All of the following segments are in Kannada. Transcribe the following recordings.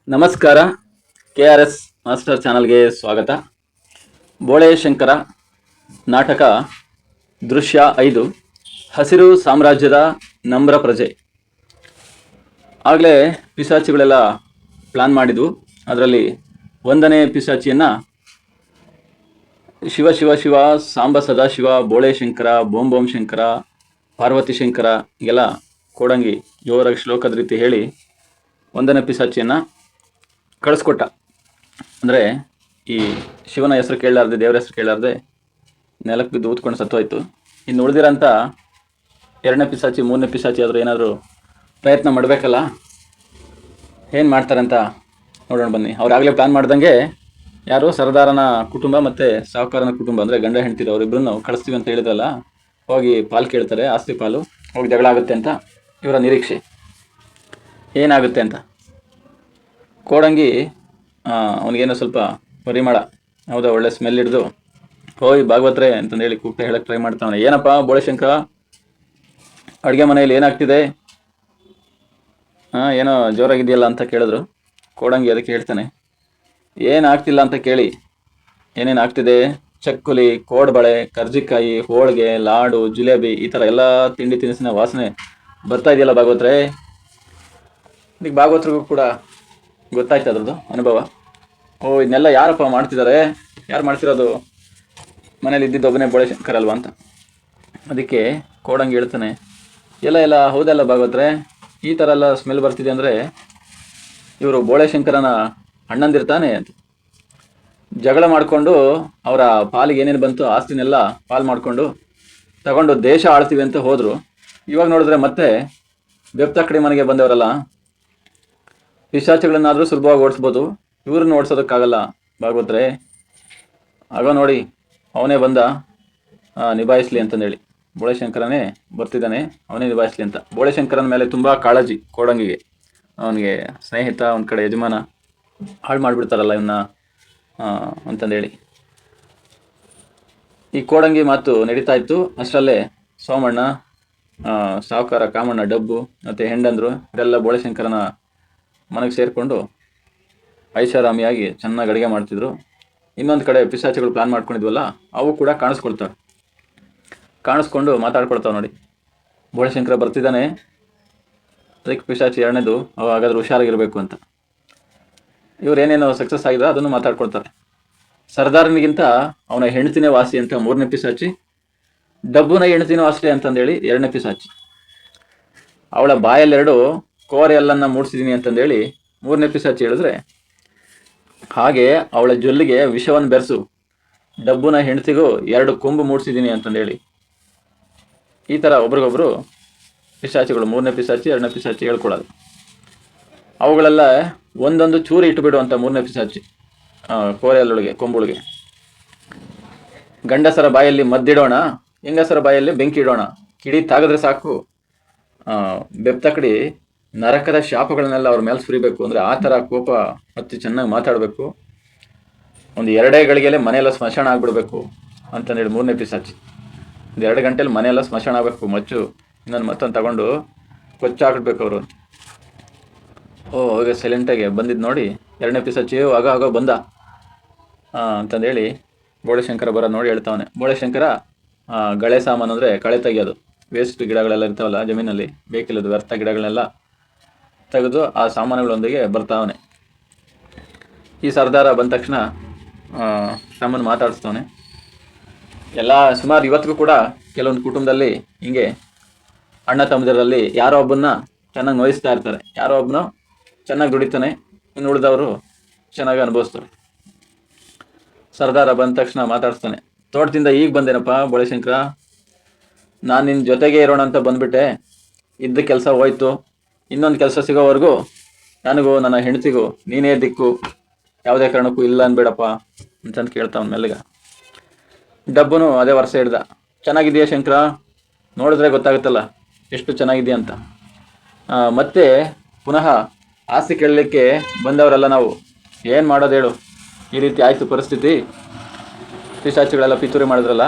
ನಮಸ್ಕಾರ. KRS ಮಾಸ್ಟರ್ ಚಾನಲ್ಗೆ ಸ್ವಾಗತ. ಬೋಳೆ ಶಂಕರ ನಾಟಕ ದೃಶ್ಯ 5 ಹಸಿರು ಸಾಮ್ರಾಜ್ಯದ ನಮ್ರ ಪ್ರಜೆ. ಆಗಲೇ ಪಿಶಾಚಿಗಳೆಲ್ಲ ಪ್ಲಾನ್ ಮಾಡಿದ್ವು. ಅದರಲ್ಲಿ 1ನೇ ಪಿಶಾಚಿಯನ್ನು ಶಿವ ಶಿವ ಶಿವ ಸಾಂಬ ಸದಾಶಿವ ಬೋಳೆ ಶಂಕರ ಬೋಂ ಬೋಂ ಶಂಕರ ಪಾರ್ವತಿ ಶಂಕರ ಹೀಗೆಲ್ಲ ಕೋಡಂಗಿ ಜೋರಾಗಿ ಶ್ಲೋಕದ ರೀತಿ ಹೇಳಿ 1ನೇ ಪಿಶಾಚಿಯನ್ನು ಕಳಿಸ್ಕೊಟ್ಟ. ಅಂದರೆ ಈ ಶಿವನ ಹೆಸರು ಕೇಳಲಾರ್ದೆ, ದೇವರ ಹೆಸರು ಕೇಳಲಾರ್ದೆ ನೆಲಕ್ಕೆ ಬಿದ್ದು ಊದ್ಕೊಂಡು ಸತ್ತೋಯ್ತು. ಇನ್ನು ಉಳಿದಿರೋಂಥ 2ನೇ ಪಿಶಾಚಿ 3ನೇ ಪಿಶಾಚಿ ಆದರೂ ಏನಾದರೂ ಪ್ರಯತ್ನ ಮಾಡಬೇಕಲ್ಲ, ಏನು ಮಾಡ್ತಾರಂತ ನೋಡೋಣ ಬನ್ನಿ. ಅವ್ರಾಗಲೇ ಪ್ಲಾನ್ ಮಾಡ್ದಂಗೆ ಯಾರು ಸರ್ದಾರನ ಕುಟುಂಬ ಮತ್ತು ಸಾಹುಕಾರನ ಕುಟುಂಬ ಅಂದರೆ ಗಂಡ ಹೆಂಡ್ತಿದ್ರು ಅವರಿಬ್ಬರನ್ನು ಕಳಿಸ್ತೀವಿ ಅಂತ ಹೇಳಿದ್ರಲ್ಲ, ಹೋಗಿ ಪಾಲು ಕೇಳ್ತಾರೆ, ಆಸ್ತಿ ಪಾಲು. ಹೋಗಿ ಜಗಳ ಆಗುತ್ತೆ ಅಂತ ಇವರ ನಿರೀಕ್ಷೆ. ಏನಾಗುತ್ತೆ ಅಂತ ಕೋಡಂಗಿ ಅವನಿಗೇನೋ ಸ್ವಲ್ಪ ಪರಿಮಳ ಹೌದಾ ಒಳ್ಳೆ ಸ್ಮೆಲ್ ಹಿಡಿದು ಹೋಯ್ ಭಾಗವತ್ರೆ ಅಂತಂದೇಳಿ ಕೂಗ್ತಾ ಹೇಳಕ್ಕೆ ಟ್ರೈ ಮಾಡ್ತಾವನೆ. ಏನಪ್ಪ ಬೋಳೆಶಂಕರ, ಅಡುಗೆ ಮನೆಯಲ್ಲಿ ಏನಾಗ್ತಿದೆ? ಏನೋ ಜೋರಾಗಿದೆಯಲ್ಲ ಅಂತ ಕೇಳಿದ್ರು. ಕೋಡಂಗಿ ಅದಕ್ಕೆ ಹೇಳ್ತಾನೆ, ಏನಾಗ್ತಿಲ್ಲ ಅಂತ ಕೇಳಿ, ಏನೇನು ಆಗ್ತಿದೆ? ಚಕ್ಕುಲಿ, ಕೋಡ್ಬಳೆ, ಕರ್ಜಿಕಾಯಿ, ಹೋಳಿಗೆ, ಲಾಡು, ಜಿಲೇಬಿ ಈ ಥರ ಎಲ್ಲ ತಿಂಡಿ ತಿನಿಸಿನ ವಾಸನೆ ಬರ್ತಾ ಇದೆಯಲ್ಲ ಭಾಗವತ್ರೆ. ಈಗ ಭಾಗವತ್ರಿಗೂ ಕೂಡ ಗೊತ್ತಾಯ್ತು ಅದ್ರದ್ದು ಅನುಭವ. ಇದನ್ನೆಲ್ಲ ಯಾರಪ್ಪ ಮಾಡ್ತಿದ್ದಾರೆ? ಯಾರು ಮಾಡ್ತಿರೋದು? ಮನೇಲಿ ಇದ್ದಿದ್ದು ಒಬ್ಬನೇ ಬೋಳೆ ಶಂಕರ ಅಲ್ವಾ ಅಂತ. ಅದಕ್ಕೆ ಕೋಡಂಗಿ ಹೇಳ್ತಾನೆ, ಎಲ್ಲ ಹೌದಲ್ಲ ಭಾಗವತ್ರೆ, ಈ ಥರ ಎಲ್ಲ ಸ್ಮೆಲ್ ಬರ್ತಿದೆ ಅಂದರೆ ಇವರು ಬೋಳೆ ಶಂಕರನ ಅಣ್ಣಂದಿರ್ತಾನೆ ಅಂತ. ಜಗಳ ಮಾಡಿಕೊಂಡು ಅವರ ಪಾಲಿಗೆ ಏನೇನು ಬಂತು ಆಸ್ತಿನೆಲ್ಲ ಪಾಲು ಮಾಡಿಕೊಂಡು ತಗೊಂಡು ದೇಶ ಆಳ್ತೀವಿ ಅಂತ ಹೋದರು. ಇವಾಗ ನೋಡಿದ್ರೆ ಮತ್ತೆ ಬೆಪ್ತ ಕಡೆ ಮನೆಗೆ ಬಂದವರಲ್ಲ. ಪಿಶಾಚಿಗಳನ್ನಾದರೂ ಸುಲಭವಾಗಿ ಓಡಿಸ್ಬೋದು, ಇವ್ರನ್ನ ಓಡಿಸೋದಕ್ಕಾಗಲ್ಲ ಭಾಗವತ್ರೆ. ಆಗ ನೋಡಿ ಅವನೇ ಬಂದ ನಿಭಾಯಿಸ್ಲಿ ಅಂತಂದೇಳಿ. ಬೋಳೆಶಂಕರನೇ ಬರ್ತಿದ್ದಾನೆ, ಅವನೇ ನಿಭಾಯಿಸ್ಲಿ ಅಂತ. ಬೋಳೆಶಂಕರನ ಮೇಲೆ ತುಂಬ ಕಾಳಜಿ ಕೋಡಂಗಿಗೆ. ಅವನಿಗೆ ಸ್ನೇಹಿತ, ಒಂದು ಕಡೆ ಯಜಮಾನ, ಹಾಳು ಮಾಡಿಬಿಡ್ತಾರಲ್ಲ ಇವನ್ನ ಅಂತಂದೇಳಿ. ಈ ಕೋಡಂಗಿ ಮಾತು ನಡೀತಾ ಇತ್ತು. ಅಷ್ಟರಲ್ಲೇ ಸೋಮಣ್ಣ, ಸಾಹುಕಾರ ಕಾಮಣ್ಣ, ಡಬ್ಬು ಮತ್ತು ಹೆಂಡಂದ್ರು ಇದೆಲ್ಲ ಬೋಳೆಶಂಕರನ ಮನೆಗೆ ಸೇರಿಕೊಂಡು ಐಷಾರಾಮಿಯಾಗಿ ಚೆನ್ನಾಗಿ ಅಡುಗೆ ಮಾಡ್ತಿದ್ರು. ಇನ್ನೊಂದು ಕಡೆ ಪಿಶಾಚಿಗಳು ಪ್ಲಾನ್ ಮಾಡ್ಕೊಂಡಿದ್ವಲ್ಲ, ಅವು ಕೂಡ ಕಾಣಿಸ್ಕೊಂಡು ಮಾತಾಡ್ಕೊಳ್ತಾವೆ. ನೋಡಿ, ಬೋಳೆಶಂಕರ ಬರ್ತಿದ್ದಾನೆ, ಅದಕ್ಕೆ ಪಿಶಾಚಿ 2ನೇದು ಹಾಗಾದ್ರೆ ಹುಷಾರಾಗಿರಬೇಕು ಅಂತ. ಇವರೇನೇನೋ ಸಕ್ಸಸ್ ಆಗಿದ್ರೆ ಅದನ್ನು ಮಾತಾಡ್ಕೊಳ್ತಾರೆ. ಸರ್ದಾರನಿಗಿಂತ ಅವನ ಹೆಂಡ್ತಿನೇ ವಾಸಿ ಅಂತ 3ನೇ ಪಿಶಾಚಿ, ಡಬ್ಬುನ ಹೆಂಡ್ತಿನೇ ವಾಸಿ ಅಂತಂದೇಳಿ 2ನೇ ಪಿಶಾಚಿ. ಅವಳ ಬಾಯಲ್ಲೆರಡು ಕೋರೆ ಎಲ್ಲನ್ನ ಮೂಡಿಸಿದ್ದೀನಿ ಅಂತಂದೇಳಿ 3ನೇ ಪಿಶಾಚಿ ಹೇಳಿದ್ರೆ, ಹಾಗೆ ಅವಳ ಜೊಲ್ಲಿಗೆ ವಿಷವನ್ನು ಬೆರೆಸು, ಡಬ್ಬುನ ಹೆಂಡ್ತಿಗೂ 2 ಕೊಂಬು ಮೂಡಿಸಿದ್ದೀನಿ ಅಂತಂದೇಳಿ. ಈ ಥರ ಒಬ್ರಿಗೊಬ್ರು ಪಿಶಾಚಿಗಳು 3ನೇ ಪಿಶಾಚಿ 2ನೇ ಪಿಶಾಚಿ ಹೇಳ್ಕೊಳ್ಳೋದು. ಅವುಗಳೆಲ್ಲ ಒಂದೊಂದು ಚೂರು ಇಟ್ಟುಬಿಡು ಅಂತ 3ನೇ ಪಿಶಾಚಿ ಕೋರೆಯಲ್ಲೊಳಗೆ ಕೊಂಬುಳಿಗೆ. ಗಂಡಸರ ಬಾಯಲ್ಲಿ ಮದ್ದಿಡೋಣ, ಹೆಂಗಸರ ಬಾಯಲ್ಲಿ ಬೆಂಕಿ ಇಡೋಣ, ಕಿಡಿ ತಾಗಿದ್ರೆ ಸಾಕು ಬೆಪ್ತ ಕಡಿ ನರಕದ ಶಾಪಗಳನ್ನೆಲ್ಲ ಅವ್ರ ಮೇಲೆ ಸುರಿಬೇಕು. ಅಂದರೆ ಆ ಥರ ಕೋಪ ಹತ್ತಿ ಚೆನ್ನಾಗಿ ಮಾತಾಡಬೇಕು. ಒಂದು 2 ಗಳಿಗೆಲೆ ಮನೆಯೆಲ್ಲ ಸ್ಮಶಾನ ಆಗಿಬಿಡ್ಬೇಕು ಅಂತಂದೇಳಿ 3ನೇ ಪಿಶಾಚಿ. ಒಂದು 2 ಗಂಟೆಲಿ ಮನೆಯೆಲ್ಲ ಸ್ಮಶಾನ ಆಗಬೇಕು, ಮಚ್ಚು ಇನ್ನೊಂದು ಮತ್ತೊಂದು ತಗೊಂಡು ಕೊಚ್ಚಾಕ್ಬಿಡ್ಬೇಕು ಅವರು. ಹೋಗಿ ಸೈಲೆಂಟಾಗಿ ಬಂದಿದ್ದು ನೋಡಿ 2ನೇ ಪಿಶಾಚಿ ಆಗ ಬಂದ ಅಂತಂದೇಳಿ ಬೋಳೆಶಂಕರ ಬರೋದು ನೋಡಿ ಹೇಳ್ತಾವನೆ. ಬೋಳೆಶಂಕರ ಗಳೆ ಸಾಮಾನು ಅಂದರೆ ಕಳೆ ತೆಗಿಯೋದು, ವೇಸ್ಟ್ ಗಿಡಗಳೆಲ್ಲ ಇರ್ತಾವಲ್ಲ ಜಮೀನಲ್ಲಿ, ಬೇಕಿಲ್ಲದು ವ್ಯರ್ಥ ಗಿಡಗಳನ್ನೆಲ್ಲ ತೆಗೆದು ಆ ಸಾಮಾನುಗಳೊಂದಿಗೆ ಬರ್ತಾವನೆ. ಈ ಸರ್ದಾರ ಬಂದ ತಕ್ಷಣ ತಮ್ಮನ್ನು ಮಾತಾಡಿಸ್ತವನೆ. ಎಲ್ಲ ಸುಮಾರು ಇವತ್ತಿಗೂ ಕೂಡ ಕೆಲವೊಂದು ಕುಟುಂಬದಲ್ಲಿ ಹಿಂಗೆ ಅಣ್ಣ ತಮ್ಮದಿರಲ್ಲಿ ಯಾರೋ ಒಬ್ಬನ್ನ ಚೆನ್ನಾಗಿ ನೋಯಿಸ್ತಾ ಇರ್ತಾರೆ, ಯಾರೋ ಒಬ್ಬನು ಚೆನ್ನಾಗಿ ದುಡಿತಾನೆ, ಇನ್ನು ಉಳಿದವರು ಚೆನ್ನಾಗಿ ಅನುಭವಿಸ್ತಾರೆ. ಸರ್ದಾರ ಬಂದ ತಕ್ಷಣ ಮಾತಾಡಿಸ್ತಾನೆ, ತೋಟದಿಂದ ಈಗ ಬಂದೇನಪ್ಪ ಬೋಳೆಶಂಕರ, ನಾನು ನಿನ್ನ ಜೊತೆಗೆ ಇರೋಣ ಅಂತ ಬಂದ್ಬಿಟ್ಟೆ, ಇದ್ದ ಕೆಲಸ ಹೋಯ್ತು, ಇನ್ನೊಂದು ಕೆಲಸ ಸಿಗೋವರೆಗೂ ನನಗೂ ನನ್ನ ಹೆಂಡತಿಗೂ ನೀನೇ ದಿಕ್ಕು, ಯಾವುದೇ ಕಾರಣಕ್ಕೂ ಇಲ್ಲ ಅನ್ಬೇಡಪ್ಪ ಅಂತಂದು ಕೇಳ್ತಾವನ್ ಮೆಲ್ಲಗ. ಡಬ್ಬನು ಅದೇ ವರ್ಷ ಹಿಡ್ದ, ಚೆನ್ನಾಗಿದೆಯಾ ಶಂಕರ, ನೋಡಿದ್ರೆ ಗೊತ್ತಾಗುತ್ತಲ್ಲ ಎಷ್ಟು ಚೆನ್ನಾಗಿದೆಯಾ ಅಂತ. ಮತ್ತೆ ಪುನಃ ಆಸ್ತಿ ಕೇಳಲಿಕ್ಕೆ ಬಂದವರೆಲ್ಲ ನಾವು ಏನು ಮಾಡೋದು ಹೇಳು, ಈ ರೀತಿ ಆಯಿತು ಪರಿಸ್ಥಿತಿ, ಪಿಶಾಚಿಗಳೆಲ್ಲ ಪಿತೂರಿ ಮಾಡಿದ್ರಲ್ಲ,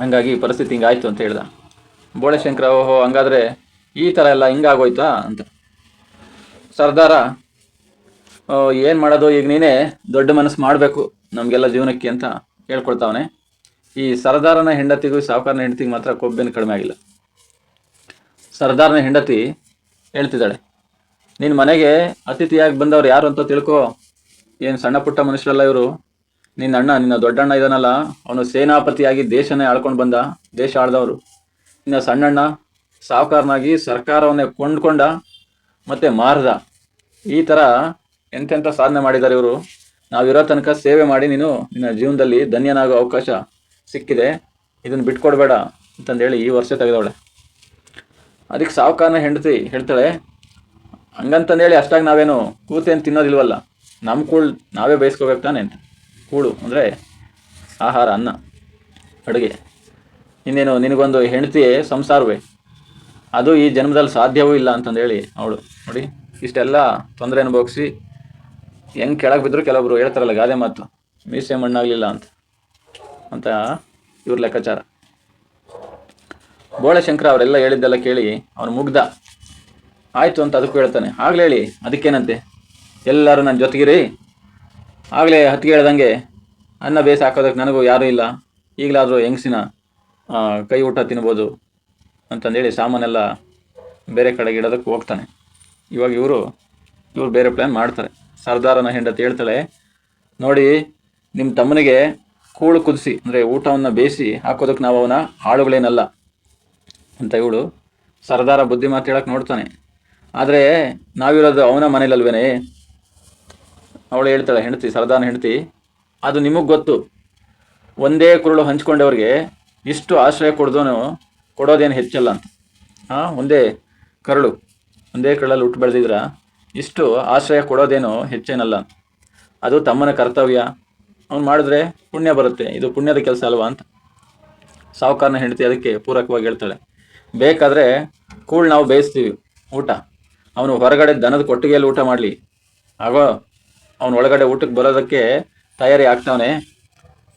ಹಾಗಾಗಿ ಪರಿಸ್ಥಿತಿ ಹಿಂಗಾಯ್ತು ಅಂತ ಹೇಳ್ದ. ಬೋಳೆಶಂಕರ, ಓಹೋ ಹಂಗಾದ್ರೆ ಈ ಥರ ಎಲ್ಲ ಹಿಂಗಾಗೋಯ್ತಾ ಅಂತ. ಸರ್ದಾರ ಏನು ಮಾಡೋದು ಈಗ ನೀನೇ ದೊಡ್ಡ ಮನಸ್ಸು ಮಾಡಬೇಕು ನಮಗೆಲ್ಲ ಜೀವನಕ್ಕೆ ಅಂತ ಹೇಳ್ಕೊಳ್ತಾವನೆ. ಈ ಸರ್ದಾರನ ಹೆಂಡತಿಗೂ ಸಾವುಕಾರನ ಹೆಂಡತಿಗೆ ಮಾತ್ರ ಕೊಬ್ಬೇನು ಕಡಿಮೆ ಆಗಿಲ್ಲ. ಸರ್ದಾರನ ಹೆಂಡತಿ ಹೇಳ್ತಿದ್ದಾಳೆ, ನಿನ್ನ ಮನೆಗೆ ಅತಿಥಿಯಾಗಿ ಬಂದವ್ರು ಯಾರು ಅಂತ ತಿಳ್ಕೊ. ಏನು ಸಣ್ಣ ಪುಟ್ಟ ಮನುಷ್ಯರಲ್ಲ ಇವರು. ನಿನ್ನ ಅಣ್ಣ, ನಿನ್ನ ದೊಡ್ಡಣ್ಣ ಇದಾನಲ್ಲ, ಅವನು ಸೇನಾಪತಿಯಾಗಿ ದೇಶನೇ ಆಳ್ಕೊಂಡು ಬಂದ, ದೇಶ ಆಳ್ದವರು. ಇನ್ನು ಸಣ್ಣಣ್ಣ ಸಾವುಕಾರನಾಗಿ ಸರ್ಕಾರವನ್ನೇ ಕೊಂಡ್ಕೊಂಡ ಮತ್ತೆ ಮಾರ್ದ. ಈ ಥರ ಎಂತೆಂಥ ಸಾಧನೆ ಮಾಡಿದ್ದಾರೆ ಇವರು. ನಾವಿರೋ ತನಕ ಸೇವೆ ಮಾಡಿ ನೀನು ನಿನ್ನ ಜೀವನದಲ್ಲಿ ಧನ್ಯನಾಗೋ ಅವಕಾಶ ಸಿಕ್ಕಿದೆ, ಇದನ್ನು ಬಿಟ್ಕೊಡ್ಬೇಡ ಅಂತಂದೇಳಿ ಈ ವರ್ಷ ತೆಗೆದವಳೆ. ಅದಕ್ಕೆ ಸಾವುಕಾರನ ಹೆಂಡತಿ ಹೇಳ್ತಾಳೆ, ಹಂಗಂತಂದೇಳಿ ಅಷ್ಟಾಗಿ ನಾವೇನು ಕೂತೇನು ತಿನ್ನೋದಿಲ್ವಲ್ಲ, ನಮ್ಮ ಕೂಳು ನಾವೇ ಬೇಯಿಸ್ಕೋಬೇಕು ತಾನೆ ಅಂತ. ಕೂಳು ಅಂದರೆ ಆಹಾರ, ಅನ್ನ, ಅಡುಗೆ. ಇನ್ನೇನು ನಿನಗೊಂದು ಹೆಂಡತಿಯೇ ಸಂಸಾರವೇ, ಅದು ಈ ಜನ್ಮದಲ್ಲಿ ಸಾಧ್ಯವೂ ಇಲ್ಲ ಅಂತಂದೇಳಿ ಅವಳು ನೋಡಿ ಇಷ್ಟೆಲ್ಲ ತೊಂದರೆ ಅನುಭವಿಸಿ ಹೆಂಗೆ ಕೆಳಗೆ ಬಿದ್ದರು. ಕೆಲವೊಬ್ರು ಹೇಳ್ತಾರಲ್ಲ ಗಾದೆ ಮಾತು, ಮೀಸೆ ಮಣ್ಣಾಗಲಿಲ್ಲ ಅಂತ ಇವ್ರ ಲೆಕ್ಕಾಚಾರ. ಬೋಳಶಂಕರ ಅವರೆಲ್ಲ ಹೇಳಿದ್ದೆಲ್ಲ ಕೇಳಿ ಅವನು ಮುಗ್ಧ ಆಯಿತು ಅಂತ ಅದಕ್ಕೂ ಹೇಳ್ತಾನೆ. ಆಗ್ಲೇ ಹೇಳಿ ಅದಕ್ಕೇನಂತೆ, ಎಲ್ಲರೂ ನನ್ನ ಜೊತೆಗಿರಿ. ಆಗಲೇ ಹತ್ತಿಗೆ ಹೇಳ್ದಂಗೆ ಅನ್ನ ಬೇಯಿಸಿ ಹಾಕೋದಕ್ಕೆ ನನಗೂ ಯಾರೂ ಇಲ್ಲ, ಈಗಲಾದರೂ ಹೆಂಗಸಿನ ಕೈ ಊಟ ತಿನ್ಬೋದು ಅಂತಂದೇಳಿ ಸಾಮಾನೆಲ್ಲ ಬೇರೆ ಕಡೆಗೆ ಇಡೋದಕ್ಕೆ ಹೋಗ್ತಾನೆ. ಇವಾಗ ಇವರು ಬೇರೆ ಪ್ಲ್ಯಾನ್ ಮಾಡ್ತಾರೆ. ಸರ್ದಾರನ ಹೆಂಡತಿ ಹೇಳ್ತಾಳೆ, ನೋಡಿ ನಿಮ್ಮ ತಮ್ಮನಿಗೆ ಕೂಳು ಕುದಿಸಿ ಅಂದರೆ ಊಟವನ್ನು ಬೇಯಿಸಿ ಹಾಕೋದಕ್ಕೆ ನಾವು ಅವನ ಆಳುಗಳೇನಲ್ಲ ಅಂತ ಇವಳು ಸರ್ದಾರ ಬುದ್ಧಿ ಮಾತು ಹೇಳಕ್ಕೆ ನೋಡ್ತಾನೆ. ಆದರೆ ನಾವಿರೋದು ಅವನ ಮನೇಲಲ್ವೇನೆ. ಅವಳು ಹೇಳ್ತಾಳೆ ಹೆಂಡತಿ, ಸರ್ದಾರನ ಹೆಂಡತಿ, ಅದು ನಿಮಗೆ ಗೊತ್ತು, ಒಂದೇ ಕುರುಳು ಹಂಚ್ಕೊಂಡವ್ರಿಗೆ ಇಷ್ಟು ಆಶ್ರಯ ಕೊಡೋದೇನು ಹೆಚ್ಚಲ್ಲ ಅಂತ. ಒಂದೇ ಕರಳಲ್ಲಿ ಹುಟ್ಟು ಬೆಳೆದಿದ್ರ ಇಷ್ಟು ಆಶ್ರಯ ಕೊಡೋದೇನು ಹೆಚ್ಚೇನಲ್ಲ ಅಂತ. ಅದು ತಮ್ಮನ ಕರ್ತವ್ಯ, ಅವ್ನು ಮಾಡಿದ್ರೆ ಪುಣ್ಯ ಬರುತ್ತೆ, ಇದು ಪುಣ್ಯದ ಕೆಲಸ ಅಲ್ವಾ ಅಂತ ಸಾವುಕಾರನ ಹೆಂಡತಿ ಅದಕ್ಕೆ ಪೂರಕವಾಗಿ ಹೇಳ್ತಾಳೆ. ಬೇಕಾದರೆ ಕೂಳು ನಾವು ಬೇಯಿಸ್ತೀವಿ ಊಟ, ಅವನು ಹೊರಗಡೆ ದನದ ಕೊಟ್ಟಿಗೆಯಲ್ಲಿ ಊಟ ಮಾಡಲಿ, ಆಗೋ ಅವನು ಒಳಗಡೆ ಊಟಕ್ಕೆ ಬರೋದಕ್ಕೆ ತಯಾರಿ ಆಗ್ತಾವನೆ,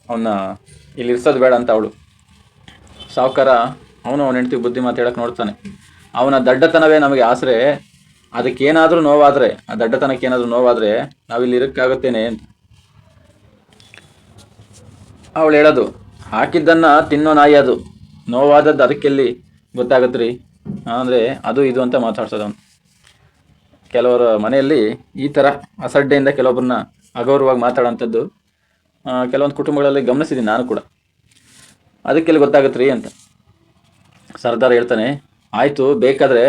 ಅವನ್ನ ಇಲ್ಲಿ ಇರ್ಸೋದು ಬೇಡ ಅಂತ ಅವಳು. ಸಾವುಕಾರ ಅವನ ಹೆಂಡತಿ ಬುದ್ಧಿ ಮಾತು ಹೇಳಕ್ಕೆ ನೋಡ್ತಾನೆ. ಅವನ ದಡ್ಡತನವೇ ನಮಗೆ ಆಸರೆ, ಅದಕ್ಕೇನಾದರೂ ನೋವಾದರೆ, ಆ ದಡ್ಡತನಕ್ಕೆ ಏನಾದರೂ ನೋವಾದರೆ ನಾವಿಲ್ಲಿ ಇರೋಕ್ಕಾಗುತ್ತೇನೆ ಅಂತ ಅವಳು ಹೇಳೋದು. ಹಾಕಿದ್ದನ್ನು ತಿನ್ನೋ ನಾಯಿ ಅದು, ನೋವಾದದ್ದು ಅದಕ್ಕೆಲ್ಲಿ ಗೊತ್ತಾಗತ್ತೆ ರೀ ಅಂದರೆ ಅದು ಇದು ಅಂತ ಮಾತಾಡ್ಸೋದು ಅವನು. ಕೆಲವರ ಮನೆಯಲ್ಲಿ ಈ ಥರ ಅಸಡ್ಡೆಯಿಂದ ಕೆಲವೊಬ್ಬರನ್ನ ಅಗೌರವವಾಗಿ ಮಾತಾಡೋಂಥದ್ದು ಕೆಲವೊಂದು ಕುಟುಂಬಗಳಲ್ಲಿ ಗಮನಿಸಿದ್ದೀನಿ ನಾನು ಕೂಡ. ಅದಕ್ಕೆಲ್ಲಿ ಗೊತ್ತಾಗತ್ತೆ ರೀ ಅಂತ ಸರ್ದಾರ್ ಹೇಳ್ತಾನೆ. ಆಯಿತು, ಬೇಕಾದರೆ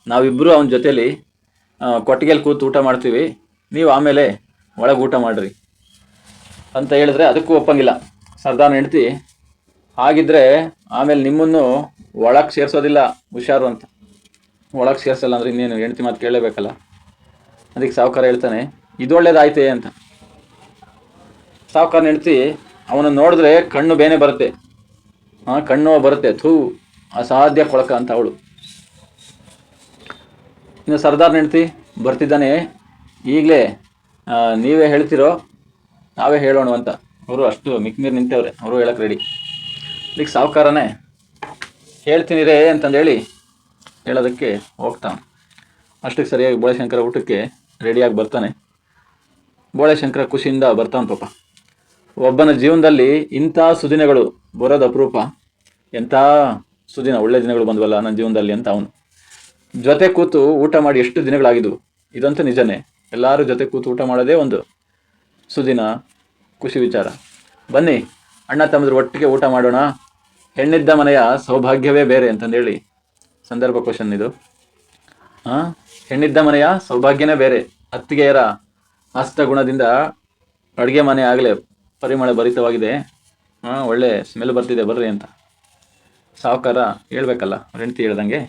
ನಾವಿಬ್ಬರು ಅವನ ಜೊತೇಲಿ ಕೊಟ್ಟಿಗೆಯಲ್ಲಿ ಕೂತು ಊಟ ಮಾಡ್ತೀವಿ, ನೀವು ಆಮೇಲೆ ಒಳಗೆ ಊಟ ಮಾಡಿರಿ ಅಂತ ಹೇಳಿದ್ರೆ ಅದಕ್ಕೂ ಒಪ್ಪಂಗಿಲ್ಲ ಸರ್ದಾರ್ನ ಹೆಂಡ್ತಿ. ಹಾಗಿದ್ರೆ ಆಮೇಲೆ ನಿಮ್ಮನ್ನು ಒಳಗೆ ಸೇರಿಸೋದಿಲ್ಲ, ಹುಷಾರು ಅಂತ. ಒಳಗೆ ಸೇರಿಸಲ್ಲ ಅಂದರೆ ಇನ್ನೇನು, ಹೆಂಡ್ತಿ ಮಾತು ಕೇಳಲೇಬೇಕಲ್ಲ. ಅದಕ್ಕೆ ಸಾವುಕಾರ ಹೇಳ್ತಾನೆ, ಇದು ಒಳ್ಳೇದಾಯ್ತೆ ಅಂತ. ಸಾವುಕಾರನ ಹೆಂಡ್ತಿ ಅವನನ್ನು ನೋಡಿದ್ರೆ ಕಣ್ಣು ಬೇನೆ ಬರುತ್ತೆ, ಕಣ್ಣು ಬರುತ್ತೆ, ಥೂ ಅಸಾಧ್ಯ ಕೊಳಕ ಅಂತ ಅವಳು. ಇನ್ನು ಸರ್ದಾರ್ನ ಹೆಂಡ್ತಿ ಬರ್ತಿದ್ದಾನೆ, ಈಗಲೇ ನೀವೇ ಹೇಳ್ತಿರೋ ನಾವೇ ಹೇಳೋಣ ಅಂತ ಅವರು ಅಷ್ಟು ಮಿಕ್ಮೀರ್ ನಿಂತವ್ರೆ, ಅವರು ಹೇಳಕ್ಕೆ ರೆಡಿ. ಇದಕ್ಕೆ ಸಾವುಕಾರನೇ ಹೇಳ್ತೀನಿ ರೇ ಅಂತಂದೇಳಿ ಹೇಳೋದಕ್ಕೆ ಹೋಗ್ತಾನೆ. ಅಷ್ಟಕ್ಕೆ ಸರಿಯಾಗಿ ಬೋಳಶಂಕರ ಊಟಕ್ಕೆ ರೆಡಿಯಾಗಿ ಬರ್ತಾನೆ. ಬೋಳಶಂಕರ ಖುಷಿಯಿಂದ ಬರ್ತಾನೆ. ಪಾಪ ಒಬ್ಬನ ಜೀವನದಲ್ಲಿ ಇಂಥ ಸುದಿನಗಳು ಬರೋದು ಅಪರೂಪ. ಎಂಥ ಸುದಿನ, ಒಳ್ಳೆ ದಿನಗಳು ಬಂದ್ವಲ್ಲ ನನ್ನ ಜೀವನದಲ್ಲಿ ಅಂತ ಅವನು ಜೊತೆ ಕೂತು ಊಟ ಮಾಡಿ ಎಷ್ಟು ದಿನಗಳಾಗಿದ್ವು. ಇದಂತೂ ನಿಜನೇ, ಎಲ್ಲರೂ ಜೊತೆ ಕೂತು ಊಟ ಮಾಡೋದೇ ಒಂದು ಸುದಿನ, ಖುಷಿ ವಿಚಾರ. ಬನ್ನಿ ಅಣ್ಣ ತಮ್ಮದ್ರ ಒಟ್ಟಿಗೆ ಊಟ ಮಾಡೋಣ, ಹೆಣ್ಣಿದ್ದ ಮನೆಯ ಸೌಭಾಗ್ಯವೇ ಬೇರೆ ಅಂತಂದೇಳಿ ಸಂದರ್ಭ ಕ್ವಶನ್ ಇದು. ಹೆಣ್ಣಿದ್ದ ಮನೆಯ ಸೌಭಾಗ್ಯನೇ ಬೇರೆ, ಅತ್ತಿಗೆಯರ ಹಸ್ತಗುಣದಿಂದ ಅಡುಗೆ ಮನೆ ಆಗಲೇ ಪರಿಮಳ ಭರಿತವಾಗಿದೆ, ಒಳ್ಳೆ ಸ್ಮೆಲ್ ಬರ್ತಿದೆ ಬರ್ರಿ ಅಂತ ಸಾವುಕಾರ ಹೇಳ್ಬೇಕಲ್ಲ ಹೆಂಡ್ತಿ ಹೇಳ್ದಂಗೆ.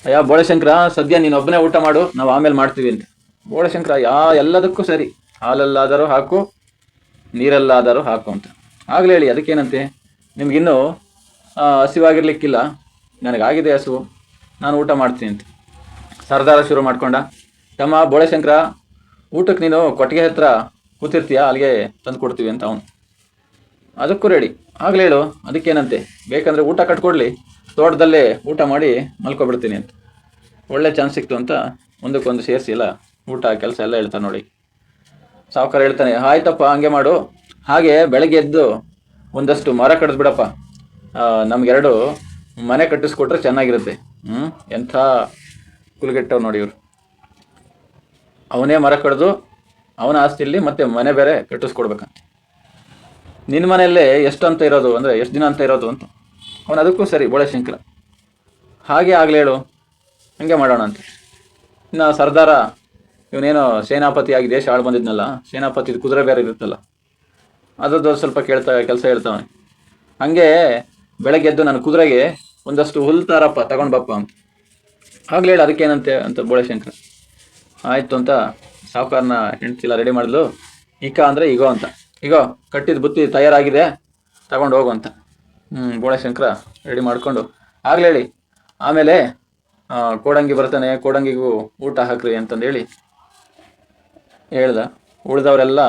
ಅಯ್ಯ ಬೋಳಶಂಕರ, ಸದ್ಯ ನೀನು ಒಬ್ಬನೇ ಊಟ ಮಾಡು, ನಾವು ಆಮೇಲೆ ಮಾಡ್ತೀವಿ ಅಂತ. ಬೋಳಶಂಕರ ಎಲ್ಲದಕ್ಕೂ ಸರಿ, ಹಾಲಲ್ಲಾದರೂ ಹಾಕು, ನೀರಲ್ಲಾದರೂ ಹಾಕು ಅಂತ. ಆಗಲೇ ಹೇಳಿ ಅದಕ್ಕೇನಂತೆ, ನಿಮಗಿನ್ನೂ ಹಸಿವಾಗಿರ್ಲಿಕ್ಕಿಲ್ಲ, ನನಗಾಗಿದೆ ಹಸುವು, ನಾನು ಊಟ ಮಾಡ್ತೀನಿ ಅಂತ ಸರ್ದಾರ ಶುರು ಮಾಡ್ಕೊಂಡ. ತಮ್ಮ ಬೋಳಶಂಕರ, ಊಟಕ್ಕೆ ನೀನು ಕೊಟ್ಟಿಗೆ ಹತ್ರ ಕೂತಿರ್ತೀಯ, ಅಲ್ಲಿಗೆ ತಂದು ಕೊಡ್ತೀವಿ ಅಂತ ಅವನು. ಅದಕ್ಕೂ ರೆಡಿ, ಆಗಲೇ ಹೇಳು ಅದಕ್ಕೇನಂತೆ, ಬೇಕಂದರೆ ಊಟ ಕಟ್ಕೊಡ್ಲಿ, ತೋಟದಲ್ಲೇ ಊಟ ಮಾಡಿ ಮಲ್ಕೊಬಿಡ್ತೀನಿ ಅಂತ. ಒಳ್ಳೆ ಚಾನ್ಸ್ ಸಿಕ್ತು ಅಂತ ಒಂದಕ್ಕೊಂದು ಸೇರಿಸಿ ಎಲ್ಲ ಊಟ ಕೆಲಸ ಎಲ್ಲ ಹೇಳ್ತಾನೆ ನೋಡಿ. ಸಾವುಕಾರ ಹೇಳ್ತಾನೆ, ಆಯ್ತಪ್ಪ ಹಂಗೆ ಮಾಡು, ಹಾಗೆ ಬೆಳಗ್ಗೆ ಎದ್ದು ಒಂದಷ್ಟು ಮರ ಕಡಿಸ್ಬಿಡಪ್ಪ, ನಮ್ಗೆರಡು ಮನೆ ಕಟ್ಟಿಸ್ಕೊಟ್ರೆ ಚೆನ್ನಾಗಿರುತ್ತೆ. ಎಂಥ ಕುಲಗೆಟ್ಟವ್ ನೋಡಿ ಇವ್ರು. ಅವನೇ ಮರ ಕಡ್ದು ಅವನ ಆಸ್ತಿಯಲ್ಲಿ ಮತ್ತೆ ಮನೆ ಬೇರೆ ಕಟ್ಟಿಸ್ಕೊಡ್ಬೇಕಂತ. ನಿನ್ನ ಮನೆಯಲ್ಲೇ ಎಷ್ಟು ಅಂತ ಇರೋದು ಅಂದರೆ ಎಷ್ಟು ದಿನ ಅಂತ ಇರೋದು ಅಂತ. ಅವನು ಅದಕ್ಕೂ ಸರಿ ಬೋಳೆಶಂಕರ, ಹಾಗೆ ಆಗಲಿ ಹೇಳು, ಹಂಗೆ ಮಾಡೋಣ ಅಂತ. ಇನ್ನು ಸರ್ದಾರ ಇವನೇನೋ ಸೇನಾಪತಿಯಾಗಿ ದೇಶ ಆಳು ಬಂದಿದ್ನಲ್ಲ, ಸೇನಾಪತಿ ಕುದುರೆ ಬೇರೆ ಇರುತ್ತಲ್ಲ, ಅದರದ್ದು ಸ್ವಲ್ಪ ಕೆಲಸ ಹೇಳ್ತಾವೆ. ಹಾಗೆ ಬೆಳಗ್ಗೆ ಎದ್ದು ನನ್ನ ಕುದುರೆಗೆ ಒಂದಷ್ಟು ಹುಲ್ಲು ತಾರಪ್ಪ ತಗೊಂಡು ಬಪ್ಪ ಅಂತ. ಆಗ್ಲಿ ಹೇಳಿ, ಅದಕ್ಕೇನಂತೆ ಅಂತ ಬೋಳೆಶಂಕರ. ಆಯಿತು ಅಂತ ಸಾವುಕಾರನ ಹೆಂಡ್ತಿಲ್ಲ ರೆಡಿ ಮಾಡಿದ್ಲು. ಈಕ ಅಂದರೆ ಈಗೋ ಅಂತ, ಈಗೋ ಕಟ್ಟಿದ ಬುತ್ತಿ ತಯಾರಾಗಿದೆ, ತಗೊಂಡು ಹೋಗು ಅಂತ. ಬೋಳೆಶಂಕರ ರೆಡಿ ಮಾಡಿಕೊಂಡು ಆಗ್ಲಿ ಹೇಳಿ, ಆಮೇಲೆ ಕೋಡಂಗಿ ಬರ್ತಾನೆ, ಕೋಡಂಗಿಗೂ ಊಟ ಹಾಕ್ರಿ ಅಂತಂದೇಳಿ ಹೇಳ್ದ. ಉಳಿದವರೆಲ್ಲ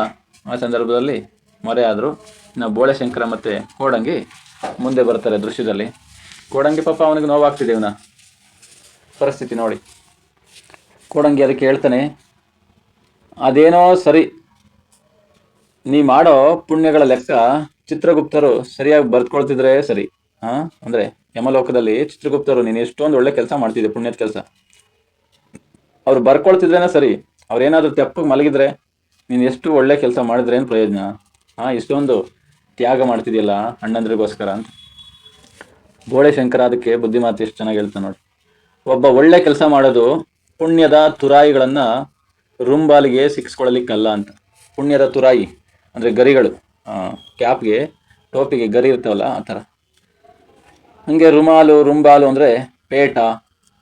ಆ ಸಂದರ್ಭದಲ್ಲಿ ಮರೆ ಆದರು. ಇನ್ನು ಬೋಳೆಶಂಕರ ಮತ್ತು ಕೋಡಂಗಿ ಮುಂದೆ ಬರ್ತಾರೆ ದೃಶ್ಯದಲ್ಲಿ. ಕೋಡಂಗಿ ಪಾಪ ಅವನಿಗೆ ನೋವಾಗ್ತಿದೆ ಇವನ ಪರಿಸ್ಥಿತಿ ನೋಡಿ. ಕೋಡಂಗಿ ಅದಕ್ಕೆ ಹೇಳ್ತಾನೆ, ಅದೇನೋ ಸರಿ, ನೀ ಮಾಡೋ ಪುಣ್ಯಗಳ ಲೆಕ್ಕ ಚಿತ್ರಗುಪ್ತರು ಸರಿಯಾಗಿ ಬರ್ಕೊಳ್ತಿದ್ರೆ ಸರಿ. ಅಂದರೆ ಯಮಲೋಕದಲ್ಲಿ ಚಿತ್ರಗುಪ್ತರು ನೀನು ಎಷ್ಟೊಂದು ಒಳ್ಳೆ ಕೆಲಸ ಮಾಡ್ತಿದ್ದೆ, ಪುಣ್ಯದ ಕೆಲಸ, ಅವ್ರು ಬರ್ಕೊಳ್ತಿದ್ರೇನೆ ಸರಿ. ಅವ್ರೇನಾದರೂ ತೆಪ್ಪಗೆ ಮಲಗಿದ್ರೆ ನೀನು ಎಷ್ಟು ಒಳ್ಳೆ ಕೆಲಸ ಮಾಡಿದ್ರೆ ಏನು ಪ್ರಯೋಜನ? ಇಷ್ಟೊಂದು ತ್ಯಾಗ ಮಾಡ್ತಿದ್ಯಲ್ಲ ಅಣ್ಣಂದ್ರಿಗೋಸ್ಕರ ಅಂತ. ಬೋಳೆಶಂಕರ ಅದಕ್ಕೆ ಬುದ್ಧಿಮಾತು ಎಷ್ಟು ಚೆನ್ನಾಗಿ ಹೇಳ್ತಾನೆ ನೋಡಿ. ಒಬ್ಬ ಒಳ್ಳೆ ಕೆಲಸ ಮಾಡೋದು ಪುಣ್ಯದ ತುರಾಯಿಗಳನ್ನು ರುಂಬಾಲಿಗೆ ಸಿಕ್ಸ್ಕೊಳ್ಳಲಿಕ್ಕಲ್ಲ ಅಂತ. ಪುಣ್ಯದ ತುರಾಯಿ ಅಂದರೆ ಗರಿಗಳು, ಕ್ಯಾಪ್ಗೆ ಟೋಪಿಗೆ ಗರಿ ಇರ್ತಾವಲ್ಲ ಆ ಥರ. ಹಾಗೆ ರುಂಬಾಲು ಅಂದರೆ ಪೇಟ,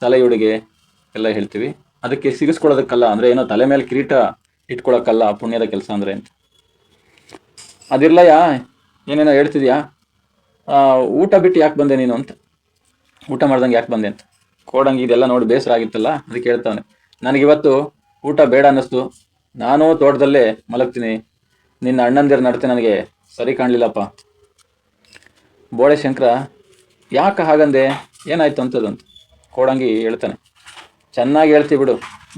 ತಲೆಯುಡಿಗೆ ಎಲ್ಲ ಹೇಳ್ತೀವಿ. ಅದಕ್ಕೆ ಸಿಗಿಸ್ಕೊಳ್ಳೋದಕ್ಕಲ್ಲ, ಅಂದರೆ ಏನೋ ತಲೆ ಮೇಲೆ ಕಿರೀಟ ಇಟ್ಕೊಳ್ಳೋಕ್ಕಲ್ಲ ಪುಣ್ಯದ ಕೆಲಸ ಅಂದರೆ ಅಂತ. ಅದಿರ್ಲಯ್ಯ, ಏನೇನೋ ಹೇಳ್ತಿದ್ಯಾ, ಊಟ ಬಿಟ್ಟು ಯಾಕೆ ಬಂದೆ ನೀನು ಅಂತ, ಊಟ ಮಾಡ್ದಂಗೆ ಯಾಕೆ ಬಂದೆ ಅಂತ. ಕೋಡಂಗಿ ಇದೆಲ್ಲ ನೋಡಿ ಬೇಸರ ಆಗಿತ್ತಲ್ಲ, ಅದಕ್ಕೆ ಹೇಳ್ತಾನೆ, ನನಗಿವತ್ತು ಊಟ ಬೇಡ ಅನ್ನಿಸ್ತು, ನಾನು ತೋಟದಲ್ಲೇ ಮಲಗ್ತೀನಿ, ನಿನ್ನ ಅಣ್ಣಂದಿರ ನಡತೆ ನನಗೆ ಸರಿ ಕಾಣಲಿಲ್ಲಪ್ಪ. ಬೋಳೆಶಂಕರ, ಯಾಕೆ ಹಾಗಂದೆ, ಏನಾಯ್ತು ಅಂತದಂತ. ಕೋಡಂಗಿ ಹೇಳ್ತಾನೆ, ಚೆನ್ನಾಗಿ ಹೇಳ್ತೀವಿ ಬಿಡು,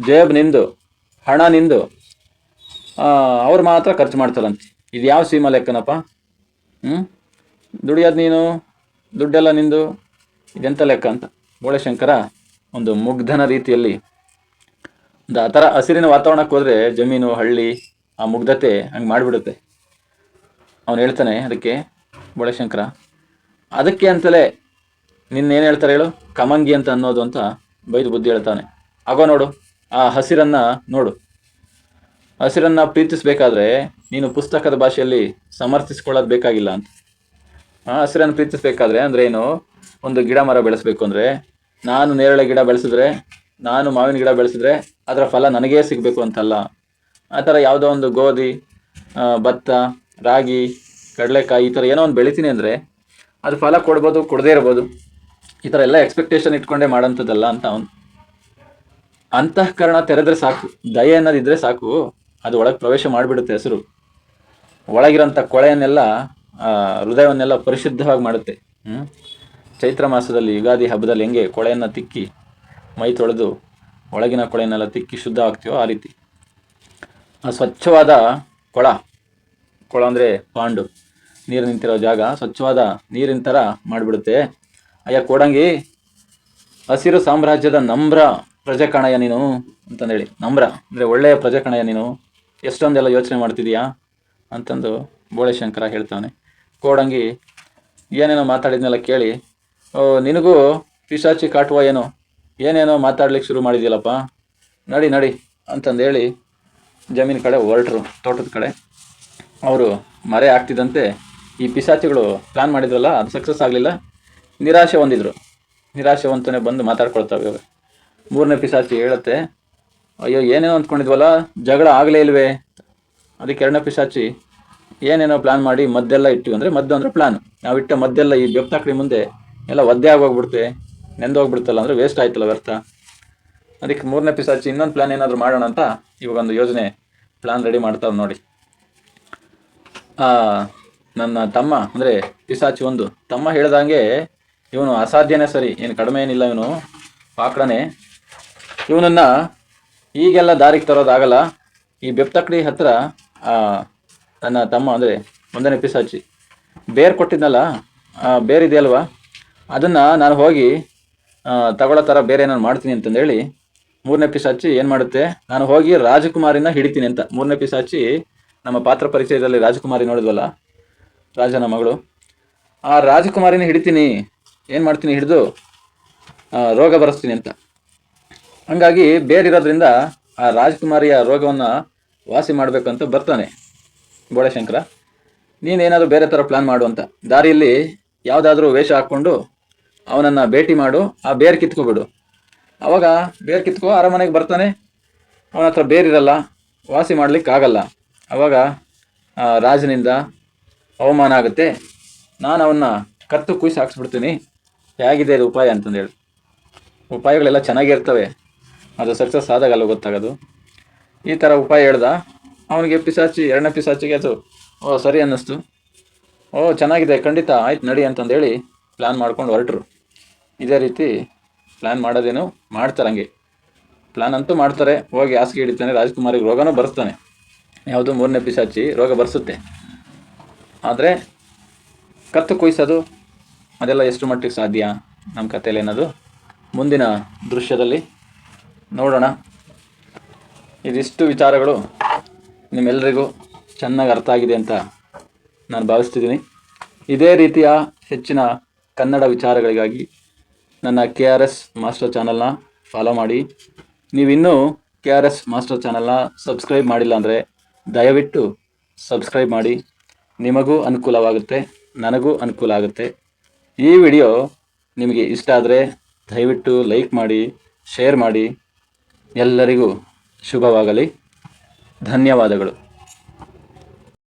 ಜೇಬ್ ನಿಂದು, ಹಣ ನಿಂದು, ಅವ್ರು ಮಾತ್ರ ಖರ್ಚು ಮಾಡ್ತಾರಂತೆ. ಇದು ಯಾವ ಸೀಮಾ ಲೆಕ್ಕನಪ್ಪ? ದುಡಿಯೋದು ನೀನು, ದುಡ್ಡೆಲ್ಲ ನಿಂದು, ಇದೆಂಥ ಲೆಕ್ಕ ಅಂತ. ಬೋಳೆಶಂಕರ ಒಂದು ಮುಗ್ಧನ ರೀತಿಯಲ್ಲಿ, ಒಂದು ಆ ಥರ ಹಸಿರಿನ ವಾತಾವರಣಕ್ಕೆ ಹೋದರೆ ಜಮೀನು, ಹಳ್ಳಿ, ಆ ಮುಗ್ಧತೆ ಹಂಗೆ ಮಾಡಿಬಿಡುತ್ತೆ. ಅವನು ಹೇಳ್ತಾನೆ ಅದಕ್ಕೆ ಬೋಳೆಶಂಕರ, ಅದಕ್ಕೆ ಅಂತಲೇ ನಿನ್ನೇನು ಹೇಳ್ತಾರೆ ಹೇಳು, ಕಮಂಗಿ ಅಂತ ಅನ್ನೋದು ಅಂತ ಬೈದು ಬುದ್ಧಿ ಹೇಳ್ತಾನೆ. ಆಗೋ ನೋಡು, ಆ ಹಸಿರನ್ನು ನೋಡು, ಹಸಿರನ್ನು ಪ್ರೀತಿಸಬೇಕಾದ್ರೆ ನೀನು ಪುಸ್ತಕದ ಭಾಷೆಯಲ್ಲಿ ಸಮರ್ಥಿಸ್ಕೊಳ್ಳೋದು ಬೇಕಾಗಿಲ್ಲ ಅಂತ. ಹಸಿರನ್ನು ಪ್ರೀತಿಸಬೇಕಾದ್ರೆ ಅಂದರೆ ಏನು, ಒಂದು ಗಿಡ ಮರ ಬೆಳೆಸಬೇಕು ಅಂದರೆ, ನಾನು ನೇರಳೆ ಗಿಡ ಬೆಳೆಸಿದ್ರೆ, ನಾನು ಮಾವಿನ ಗಿಡ ಬೆಳೆಸಿದ್ರೆ ಅದರ ಫಲ ನನಗೇ ಸಿಗಬೇಕು ಅಂತಲ್ಲ. ಆ ಥರ ಯಾವುದೋ ಒಂದು ಗೋಧಿ, ಭತ್ತ, ರಾಗಿ, ಕಡಲೆಕಾಯಿ, ಈ ಥರ ಏನೋ ಒಂದು ಬೆಳಿತೀನಿ ಅಂದರೆ ಅದು ಫಲ ಕೊಡ್ಬೋದು, ಕೊಡದೇ ಇರ್ಬೋದು. ಈ ಥರ ಎಲ್ಲ ಎಕ್ಸ್ಪೆಕ್ಟೇಷನ್ ಇಟ್ಕೊಂಡೇ ಮಾಡೋಂಥದ್ದಲ್ಲ ಅಂತ ಅವನು. ಅಂತಃಕರಣ ತೆರೆದ್ರೆ ಸಾಕು, ದಯೆ ಅನ್ನೋದಿದ್ರೆ ಸಾಕು, ಅದು ಒಳಗೆ ಪ್ರವೇಶ ಮಾಡಿಬಿಡುತ್ತೆ. ಹೆಸರು ಒಳಗಿರೋಂಥ ಕೊಳೆಯನ್ನೆಲ್ಲ, ಹೃದಯವನ್ನೆಲ್ಲ ಪರಿಶುದ್ಧವಾಗಿ ಮಾಡುತ್ತೆ. ಚೈತ್ರ ಮಾಸದಲ್ಲಿ ಯುಗಾದಿ ಹಬ್ಬದಲ್ಲಿ ಹೆಂಗೆ ಕೊಳೆಯನ್ನು ತಿಕ್ಕಿ ಮೈ ತೊಳೆದು ಒಳಗಿನ ಕೊಳೆಯನ್ನೆಲ್ಲ ತಿಕ್ಕಿ ಶುದ್ಧ ಆಗ್ತೀವೋ ಆ ರೀತಿ ಆ ಸ್ವಚ್ಛವಾದ ಕೊಳ ಅಂದರೆ ಪಾಂಡು, ನೀರು ನಿಂತಿರೋ ಜಾಗ ಸ್ವಚ್ಛವಾದ ನೀರಿನ ಥರ ಮಾಡಿಬಿಡುತ್ತೆ. ಅಯ್ಯ ಕೋಡಂಗಿ, ಹಸಿರು ಸಾಮ್ರಾಜ್ಯದ ನಮ್ರ ಪ್ರಜೆ ಕಣಯ್ಯ ನೀನು ಅಂತಂದೇಳಿ. ನಮ್ರ ಅಂದರೆ ಒಳ್ಳೆಯ ಪ್ರಜೆ ಕಣಯ್ಯ ನೀನು, ಎಷ್ಟೊಂದೆಲ್ಲ ಯೋಚನೆ ಮಾಡ್ತಿದೀಯಾ ಅಂತಂದು ಬೋಳೆಶಂಕರ ಹೇಳ್ತಾನೆ. ಕೋಡಂಗಿ ಏನೇನೋ ಮಾತಾಡಿದ್ನೆಲ್ಲ ಕೇಳಿ, ನಿನಗೂ ಪಿಶಾಚಿ ಕಾಟುವ ಏನೇನೋ ಮಾತಾಡ್ಲಿಕ್ಕೆ ಶುರು ಮಾಡಿದ್ಯಲ್ಲಪ್ಪ, ನಡಿ ಅಂತಂದೇಳಿ ಜಮೀನು ಕಡೆ ಹೊರಟರು, ತೋಟದ ಕಡೆ. ಅವರು ಮರೆ ಆಗ್ತಿದ್ದಂತೆ ಈ ಪಿಶಾಚಿಗಳು ಪ್ಲ್ಯಾನ್ ಮಾಡಿದ್ರಲ್ಲ, ಅದು ಸಕ್ಸಸ್ ಆಗಲಿಲ್ಲ, ನಿರಾಶೆ ಹೊಂದನೆ ಬಂದು ಮಾತಾಡ್ಕೊಳ್ತಾವೆ. ಇವಾಗ ಮೂರನೇ ಪಿಶಾಚಿ ಹೇಳುತ್ತೆ, ಅಯ್ಯೋ ಏನೇನೋ ಅಂದ್ಕೊಂಡಿದ್ವಲ್ಲ, ಜಗಳ ಆಗಲೇ ಇಲ್ವೇ. ಅದಕ್ಕೆ ಎರಡನೇ ಪಿಶಾಚಿ, ಏನೇನೋ ಪ್ಲ್ಯಾನ್ ಮಾಡಿ ಮದ್ದೆಲ್ಲ ಇಟ್ಟಿವಿ, ಅಂದರೆ ಮದ್ದು ಅಂದರೆ ಪ್ಲ್ಯಾನ್, ನಾವು ಇಟ್ಟ ಮದ್ದೆಲ್ಲ ಈ ಬೆಪ್ತಾಕಡಿ ಮುಂದೆ ಎಲ್ಲ ಒದ್ದೆ ಆಗೋಗ್ಬಿಡುತ್ತೆ, ನೆಂದೋಗ್ಬಿಡ್ತಲ್ಲ, ಅಂದರೆ ವೇಸ್ಟ್ ಆಯ್ತಲ್ಲ, ವ್ಯರ್ಥ. ಅದಕ್ಕೆ ಮೂರನೇ ಪಿಶಾಚಿ ಇನ್ನೊಂದು ಪ್ಲ್ಯಾನ್ ಏನಾದರೂ ಮಾಡೋಣ ಅಂತ ಇವಾಗ ಒಂದು ಯೋಜನೆ ಪ್ಲ್ಯಾನ್ ರೆಡಿ ಮಾಡ್ತಾವೆ ನೋಡಿ. ನನ್ನ ತಮ್ಮ ಅಂದರೆ ಪಿಶಾಚಿ ಒಂದು ತಮ್ಮ ಹೇಳ್ದಂಗೆ ಇವನು ಅಸಾಧ್ಯನೇ ಸರಿ, ಏನು ಕಡಿಮೆ ಏನಿಲ್ಲ, ಇವನು ಪಾಕಡನೆ. ಇವನನ್ನು ಈಗೆಲ್ಲ ದಾರಿಗೆ ತರೋದಾಗಲ್ಲ. ಈ ಬೆಪ್ತಕ್ಕಡಿ ಹತ್ರ ಆ, ನನ್ನ ತಮ್ಮ ಅಂದರೆ ಒಂದನೇ ಪಿಸಾಚಿ ಬೇರ್ ಕೊಟ್ಟಿದ್ನಲ್ಲ, ಬೇರ್ ಇದೆಯಲ್ವಾ, ಅದನ್ನು ನಾನು ಹೋಗಿ ತಗೊಳ್ಳೋ ಥರ ಬೇರೆ ಏನಾರು ಮಾಡ್ತೀನಿ ಅಂತಂದೇಳಿ ಮೂರನೇ ಪಿಸಾಚಿ ಏನು ಮಾಡುತ್ತೆ, ನಾನು ಹೋಗಿ ರಾಜಕುಮಾರಿನ ಹಿಡಿತೀನಿ ಅಂತ. ಮೂರನೇ ಪಿಸಾಚಿ ನಮ್ಮ ಪಾತ್ರ ಪರಿಚಯದಲ್ಲಿ ರಾಜಕುಮಾರಿ ನೋಡಿದ್ವಲ್ಲ, ರಾಜನ ಮಗಳು, ಆ ರಾಜಕುಮಾರಿನ ಹಿಡಿತೀನಿ, ಏನು ಮಾಡ್ತೀನಿ, ಹಿಡಿದು ರೋಗ ಬರೆಸ್ತೀನಿ ಅಂತ. ಹಂಗಾಗಿ ಬೇರಿರೋದ್ರಿಂದ ಆ ರಾಜಕುಮಾರಿಯ ರೋಗವನ್ನು ವಾಸಿ ಮಾಡಬೇಕಂತ ಬರ್ತಾನೆ ಬೋಳೆಶಂಕರ. ನೀನೇನಾದರೂ ಬೇರೆ ಥರ ಪ್ಲಾನ್ ಮಾಡು ಅಂತ. ದಾರಿಯಲ್ಲಿ ಯಾವುದಾದ್ರೂ ವೇಷ ಹಾಕ್ಕೊಂಡು ಅವನನ್ನು ಭೇಟಿ ಮಾಡು, ಆ ಬೇರ್ ಕಿತ್ಕೊಬಿಡು. ಅವಾಗ ಬೇರ್ ಕಿತ್ಕೊ ಅರಮನೆಗೆ ಬರ್ತಾನೆ. ಅವನ ಹತ್ರ ಬೇರಿರಲ್ಲ, ವಾಸಿ ಮಾಡಲಿಕ್ಕಾಗಲ್ಲ. ಅವಾಗ ರಾಜನಿಂದ ಅವಮಾನ ಆಗುತ್ತೆ. ನಾನು ಅವನ್ನ ಕತ್ತು ಕುಯ್ಸಿ ಹಾಕ್ಸ್ಬಿಡ್ತೀನಿ. ಹೇಗಿದೆ ಇದು ಉಪಾಯ ಅಂತಂದೇಳಿ. ಉಪಾಯಗಳೆಲ್ಲ ಚೆನ್ನಾಗಿರ್ತವೆ, ಅದು ಸಕ್ಸಸ್ ಆದಾಗಲ್ಲ ಗೊತ್ತಾಗೋದು. ಈ ಥರ ಉಪಾಯ ಹೇಳ್ದ. ಅವನಿಗೆ ಪಿಸಾಚಿ, ಎರಡನೇ ಪಿಸಾಚಿಗೆ ಅದು ಸರಿ ಅನ್ನಿಸ್ತು. ಚೆನ್ನಾಗಿದೆ, ಖಂಡಿತ ಆಯ್ತು ನಡಿ ಅಂತಂದೇಳಿ ಪ್ಲ್ಯಾನ್ ಮಾಡ್ಕೊಂಡು ಹೊರಟರು. ಇದೇ ರೀತಿ ಪ್ಲ್ಯಾನ್ ಮಾಡೋದೇನು ಮಾಡ್ತಾರೆ, ಹಂಗೆ ಪ್ಲ್ಯಾನ್ ಅಂತೂ ಮಾಡ್ತಾರೆ. ಹೋಗಿ ಹಾಸಿಗೆ ಹಿಡಿತಾನೆ, ರಾಜಕುಮಾರಿಗೆ ರೋಗನೂ ಬರೆಸ್ತಾನೆ. ಯಾವುದು ಮೂರನೇ ಪಿಸಾಚಿ ರೋಗ ಬರೆಸುತ್ತೆ. ಆದರೆ ಕತ್ತು ಕೊಯ್ಸೋದು ಅದೆಲ್ಲ ಎಷ್ಟು ಮಟ್ಟಿಗೆ ಸಾಧ್ಯ ನಮ್ಮ ಕಥೆಯಲ್ಲಿ ಅನ್ನೋದು ಮುಂದಿನ ದೃಶ್ಯದಲ್ಲಿ ನೋಡೋಣ. ಇದಿಷ್ಟು ವಿಚಾರಗಳು ನಿಮ್ಮೆಲ್ಲರಿಗೂ ಚೆನ್ನಾಗಿ ಅರ್ಥ ಆಗಿದೆ ಅಂತ ನಾನು ಭಾವಿಸ್ತಿದ್ದೀನಿ. ಇದೇ ರೀತಿಯ ಹೆಚ್ಚಿನ ಕನ್ನಡ ವಿಚಾರಗಳಿಗಾಗಿ ನನ್ನ KRS ಮಾಸ್ಟರ್ ಚಾನಲ್ನ ಫಾಲೋ ಮಾಡಿ. ನೀವಿನ್ನೂ KRS ಮಾಸ್ಟರ್ ಚಾನಲ್ನ ಸಬ್ಸ್ಕ್ರೈಬ್ ಮಾಡಿಲ್ಲ ಅಂದರೆ ದಯವಿಟ್ಟು ಸಬ್ಸ್ಕ್ರೈಬ್ ಮಾಡಿ. ನಿಮಗೂ ಅನುಕೂಲವಾಗುತ್ತೆ, ನನಗೂ ಅನುಕೂಲ ಆಗುತ್ತೆ. ಈ ವಿಡಿಯೋ ನಿಮಗೆ ಇಷ್ಟ ಆದರೆ ದಯವಿಟ್ಟು ಲೈಕ್ ಮಾಡಿ, ಶೇರ್ ಮಾಡಿ. ಎಲ್ಲರಿಗೂ ಶುಭವಾಗಲಿ. ಧನ್ಯವಾದಗಳು.